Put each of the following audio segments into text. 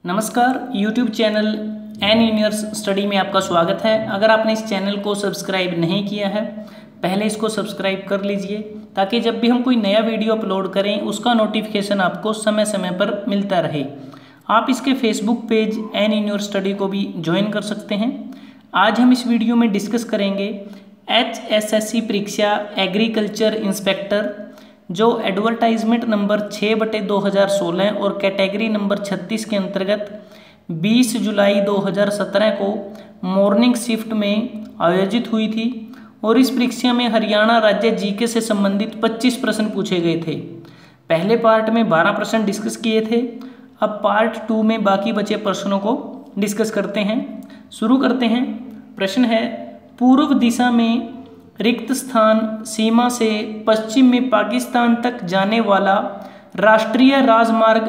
नमस्कार, YouTube channel N universe study में आपका स्वागत है। अगर आपने इस चैनल को सब्सक्राइब नहीं किया है, पहले इसको सब्सक्राइब कर लीजिए ताकि जब भी हम कोई नया वीडियो अपलोड करें उसका नोटिफिकेशन आपको समय समय पर मिलता रहे। आप इसके Facebook page N universe study को भी ज्वाइन कर सकते हैं। आज हम इस वीडियो में डिस्कस करेंगे HSSC परीक्षा एग्रीकल्चर इंस्पेक्टर जो एडवर्टाइजमेंट नंबर 6/2016 और कैटेगरी नंबर 36 के अंतर्गत 20 जुलाई 2017 को मॉर्निंग शिफ्ट में आयोजित हुई थी और इस परीक्षा में हरियाणा राज्य जीके से संबंधित 25 प्रश्न पूछे गए थे। पहले पार्ट में 12 प्रश्न डिस्कस किए थे। अब पार्ट 2 में बाकी बचे प्रश्नों को डिस्कस करते हैं। शुरू करते हैं। प्रश्न है, पूर्व दिशा में रिक्त स्थान सीमा से पश्चिम में पाकिस्तान तक जाने वाला राष्ट्रीय राजमार्ग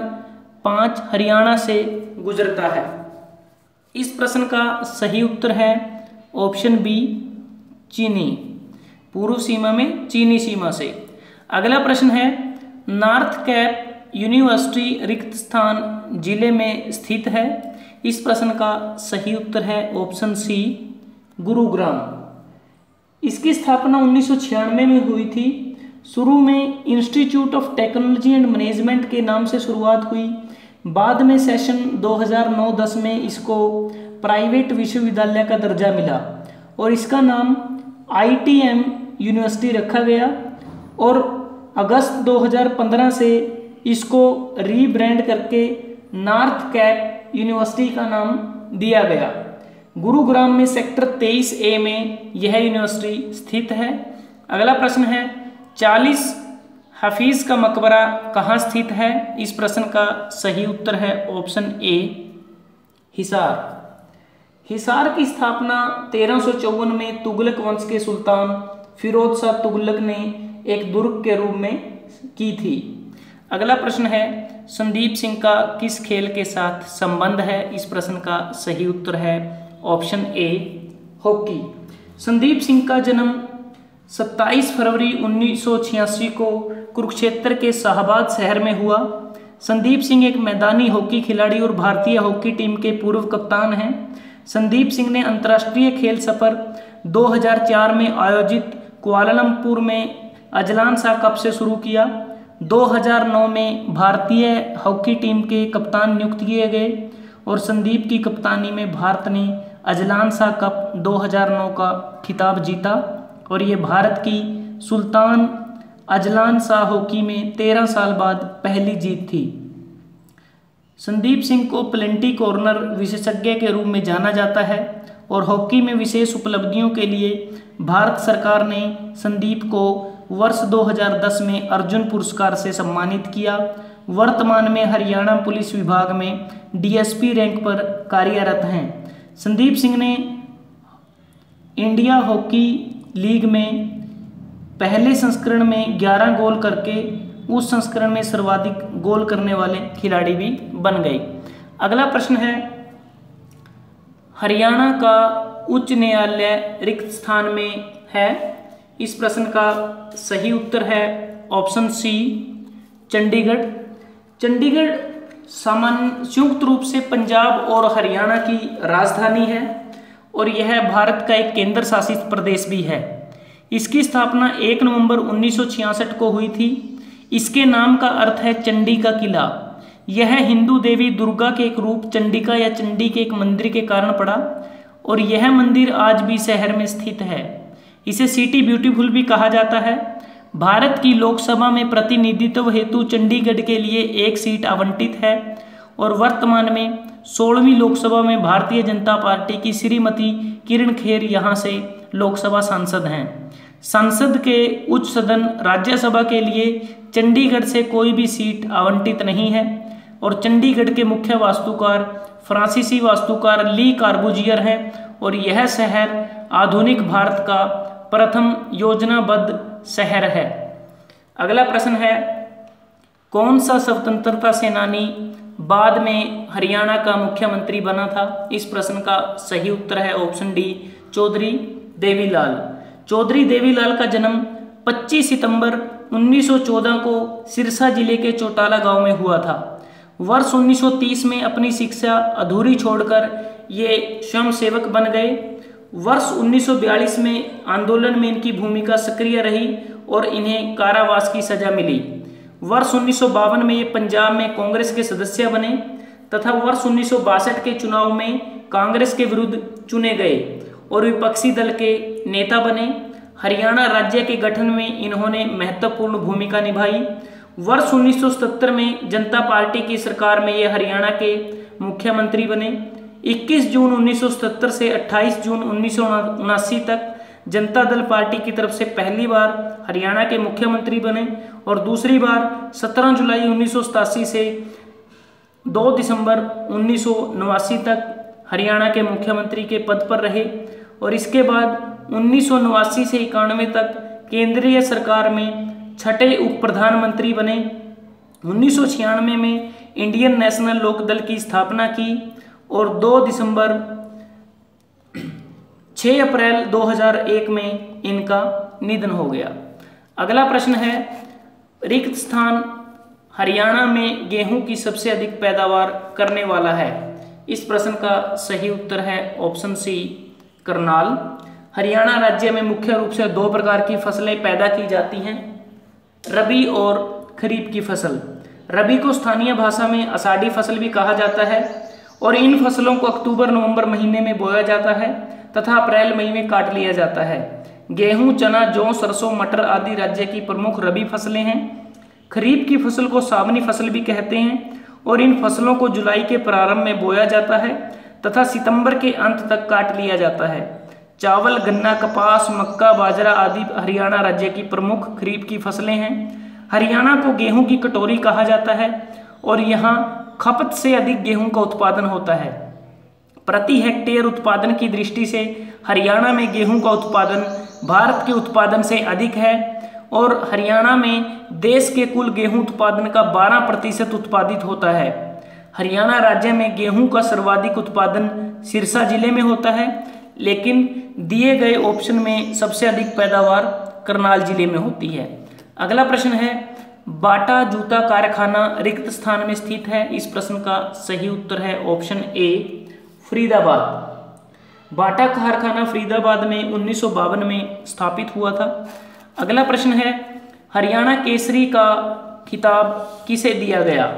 5 हरियाणा से गुजरता है। इस प्रश्न का सही उत्तर है ऑप्शन बी, चीनी। पूर्व सीमा में चीनी सीमा से। अगला प्रश्न है, नॉर्थ कैप यूनिवर्सिटी रिक्त स्थान जिले में स्थित है। इस प्रश्न का सही उत्तर है ऑप्शन सी, गुरुग्राम। इसकी स्थापना 1996 में हुई थी। शुरू में institute of technology and management के नाम से शुरुआत हुई। बाद में सेशन 2009-10 में इसको प्राइवेट विश्वविद्यालय का दर्जा मिला और इसका नाम ITM यूनिवर्सिटी रखा गया और अगस्त 2015 से इसको रीब्रांड करके नॉर्थ कैप यूनिवर्सिटी का नाम दिया गया। गुरुग्राम में सेक्टर 23A में यह यूनिवर्सिटी स्थित है। अगला प्रश्न है, 40 हफीज का मकबरा कहाँ स्थित है? इस प्रश्न का सही उत्तर है ऑप्शन ए, हिसार। हिसार की स्थापना 1354 में तुगलक वंश के सुल्तान फिरोज शाह तुगलक ने एक दुर्ग के रूप में की थी। अगला प्रश्न है, संदीप सिंह का किस खेल के साथ संबंध है? इस प्रश्न का सही उत्तर है option A, hockey. Sandeep Singh का जन्म 27 फरवरी 1986 को कुरुक्षेत्र के शाहबाद शहर में हुआ। संदीप सिंह एक मैदानी हॉकी खिलाड़ी और भारतीय हॉकी टीम के पूर्व कप्तान हैं। संदीप सिंह ने अंतर्राष्ट्रीय खेल सफर 2004 में आयोजित कुआलालंपुर में अजलान शाह कप से शुरू किया। 2009 में भारतीय हॉकी टीम के कप्तान नियुक्त किए गए और संदीप की कप्तानी में भारत ने अजलान शाह कप 2009 का खिताब जीता और ये भारत की सुल्तान अजलान शाह हॉकी में 13 साल बाद पहली जीत थी। संदीप सिंह को प्लेंटी कॉर्नर विशेषज्ञ के रूप में जाना जाता है और हॉकी में विशेष उपलब्धियों के लिए भारत सरकार ने संदीप को वर्ष 2010 में अर्जुन पुरस्कार से सम्मानित किया। वर्तमान में हरियाणा पुलिस विभाग में DSP रैंक पर कार्यरत हैं। संदीप सिंह ने इंडिया हॉकी लीग में पहले संस्करण में 11 गोल करके उस संस्करण में सर्वाधिक गोल करने वाले खिलाड़ी भी बन गए। अगला प्रश्न है, हरियाणा का उच्च न्यायालय रिक्त स्थान में है। इस प्रश्न का सही उत्तर है ऑप्शन सी, चंडीगढ़। चंडीगढ़ संयुक्त रूप से पंजाब और हरियाणा की राजधानी है और यह भारत का एक केंद्र शासित प्रदेश भी है। इसकी स्थापना 1 नवंबर 1966 को हुई थी। इसके नाम का अर्थ है चंडी का किला। यह हिंदू देवी दुर्गा के एक रूप चंडिका या चंडी के एक मंदिर के कारण पड़ा और यह मंदिर आज भी शहर में स्थित है। इसे सिटी ब्यूटीफुल भी कहा जाता है। भारत की लोकसभा में प्रतिनिधित्व हेतु चंडीगढ़ के लिए 1 सीट आवंटित है और वर्तमान में 16वीं लोकसभा में भारतीय जनता पार्टी की श्रीमती किरण खेर यहां से लोकसभा सांसद हैं। संसद के उच्च सदन राज्यसभा के लिए चंडीगढ़ से कोई भी सीट आवंटित नहीं है और चंडीगढ़ के मुख्य वास्तुकार फ्रांसीसी वास्तुकार ली कार्बूजियर हैं और यह शहर आधुनिक भारत का प्रथम योजनाबद्ध शहर है। अगला प्रश्न है, कौन सा स्वतंत्रता सेनानी बाद में हरियाणा का मुख्यमंत्री बना था? इस प्रश्न का सही उत्तर है ऑप्शन डी, चौधरी देवीलाल। चौधरी देवीलाल का जन्म 25 सितंबर 1914 को सिरसा जिले के चौटाला गांव में हुआ था वर्ष 1930 में अपनी शिक्षा अधूरी छोड़कर ये स्वयंसेवक बन गए। वर्ष 1942 में आंदोलन में इनकी भूमिका सक्रिय रही और इन्हें कारावास की सजा मिली। वर्ष 1952 में ये पंजाब में कांग्रेस के सदस्य बने तथा वर्ष 1962 के चुनाव में कांग्रेस के विरुद्ध चुने गए और विपक्षी दल के नेता बने। हरियाणा राज्य के गठन में इन्होंने महत्वपूर्ण भूमिका निभाई। वर्ष 1977 में जनता पार्टी की सरकार में ये हरियाणा के मुख्यमंत्री बने। 21 जून 1977 से 28 जून 1979 तक जनता दल पार्टी की तरफ से पहली बार हरियाणा के मुख्यमंत्री बने और दूसरी बार 17 जुलाई 1987 से 2 दिसंबर 1989 तक हरियाणा के मुख्यमंत्री के पद पर रहे और इसके बाद 1989 से 91 तक केंद्रीय सरकार में छठे उप प्रधानमंत्री बने। 1996 में इंडियन नेशनल लोक दल की स्थापना की और 6 अप्रैल 2001 में इनका निधन हो गया। अगला प्रश्न है, रिक्त स्थान हरियाणा में गेहूं की सबसे अधिक पैदावार करने वाला है। इस प्रश्न का सही उत्तर है ऑप्शन सी, करनाल। हरियाणा राज्य में मुख्य रूप से 2 प्रकार की फसलें पैदा की जाती हैं, रबी और खरीफ की फसल। रबी को स्थानीय भाषा में आषाढ़ी फसल भी कहा जाता है और इन फसलों को अक्टूबर नवंबर महीने में बोया जाता है तथा अप्रैल मई में काट लिया जाता है। गेहूं, चना, जौ, सरसों, मटर आदि राज्य की प्रमुख रबी फसलें हैं। खरीफ की फसल को सावनी फसल भी कहते हैं और इन फसलों को जुलाई के प्रारंभ में बोया जाता है तथा सितंबर के अंत तक काट लिया जाता है। चावल, गन्ना, कपास, मक्का, बाजरा आदि हरियाणा राज्य की प्रमुख खरीफ की फसलें हैं। हरियाणा को गेहूं की कटोरी कहा जाता है और यहाँ खपत से अधिक गेहूं का उत्पादन होता है। प्रति हेक्टेयर उत्पादन की दृष्टि से हरियाणा में गेहूं का उत्पादन भारत के उत्पादन से अधिक है और हरियाणा में देश के कुल गेहूं उत्पादन का 12% उत्पादित होता है। हरियाणा राज्य में गेहूं का सर्वाधिक उत्पादन सिरसा जिले में होता है, लेकिन दिए गए ऑप्शन में सबसे अधिक पैदावार करनाल जिले में होती है। अगला प्रश्न है, बाटा जूता कारखाना रिक्त स्थान में स्थित है। इस प्रश्न का सही उत्तर है ऑप्शन ए, फरीदाबाद। बाटा कारखाना फरीदाबाद में 1952 में स्थापित हुआ था। अगला प्रश्न है, हरियाणा केसरी का खिताब किसे दिया गया।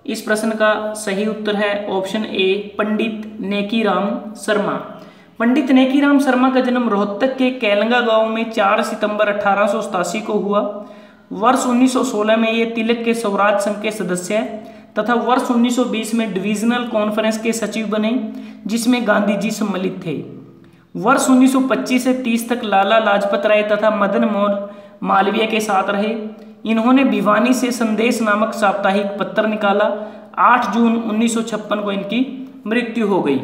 इस प्रश्न का सही उत्तर है ऑप्शन ए, पंडित नेकीराम शर्मा। पंडित नेकीराम शर्मा का जन्म रोहतक के कैलंगा गांव में 4 सितंबर 1887 को हुआ। वर्ष 1916 में ये तिलक के स्वराज संघ के सदस्य तथा वर्ष 1920 में डिविजनल कॉन्फ्रेंस के सचिव बने, जिसमें गांधी जी सम्मिलित थे। वर्ष 1925 से 30 तक लाला लाजपत राय तथा मदन मोहन मालवीय के साथ रहे। इन्होंने भिवानी से संदेश नामक साप्ताहिक पत्र निकाला। 8 जून 1956 को इनकी मृत्यु हो गई।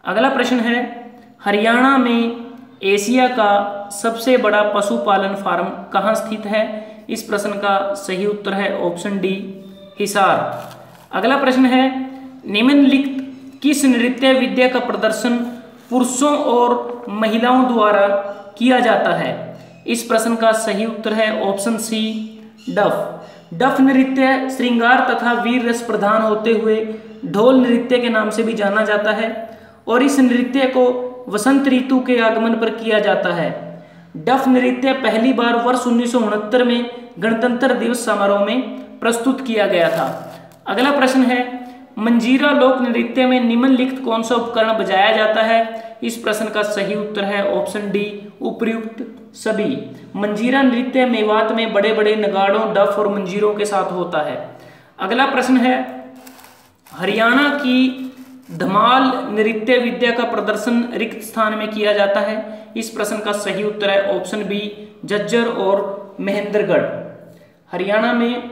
अगला प्रश्न है, हरियाणा में एशिया का सबसे बड़ा पशुपालन फार्म कहाँ स्थित है। इस प्रश्न का सही उत्तर है ऑप्शन डी, हिसार। अगला प्रश्न है, निम्नलिखित किस नृत्य विद्या का प्रदर्शन पुरुषों और महिलाओं द्वारा किया जाता है। इस प्रश्न का सही उत्तर है ऑप्शन सी, डफ। डफ नृत्य श्रृंगार तथा वीर रस प्रधान होते हुए ढोल नृत्य के नाम से भी जाना जाता है और इस नृत्य को वसंत ऋतु के आगमन पर किया जाता है। डफ नृत्य पहली बार वर्ष 1969 में गणतंत्र दिवस समारोह में प्रस्तुत किया गया था। अगला प्रश्न है, मंजीरा लोक नृत्य में निम्नलिखित कौन सा उपकरण बजाया जाता है। इस प्रश्न का सही उत्तर है ऑप्शन डी, उपर्युक्त सभी। मंजीरा नृत्य मेवात में बड़े बड़े नगाड़ों, डफ और मंजीरों के साथ होता है। अगला प्रश्न है, हरियाणा की धमाल नृत्य विद्या का प्रदर्शन रिक्त स्थान में किया जाता है। इस प्रश्न का सही उत्तर है ऑप्शन बी, झज्जर और महेंद्रगढ़। हरियाणा में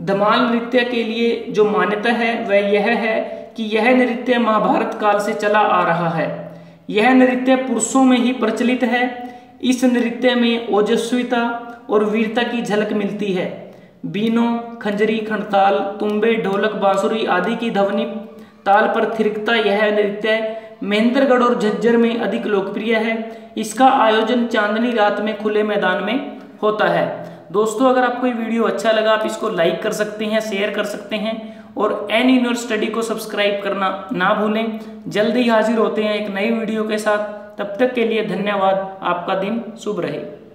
धमाल नृत्य के लिए जो मान्यता है वह यह है कि यह नृत्य महाभारत काल से चला आ रहा है। यह नृत्य पुरुषों में ही प्रचलित है। इस नृत्य में ओजस्विता और वीरता की झलक मिलती है। बीनों, खंजरी, खंडताल, तुम्बे, ढोलक, बांसुरी आदि की ध्वनि ताल पर थिरकता यह नृत्य महेंद्रगढ़ और झज्जर में अधिक लोकप्रिय है। इसका आयोजन चांदनी रात में खुले मैदान में होता है। दोस्तों, अगर आपको ये वीडियो अच्छा लगा आप इसको लाइक कर सकते हैं, शेयर कर सकते हैं और एन यूनिवर्स स्टडी को सब्सक्राइब करना ना भूलें। जल्दी हाजिर होते हैं एक नई वीडियो के साथ, तब तक के लिए धन्यवाद। आपका दिन शुभ रहे।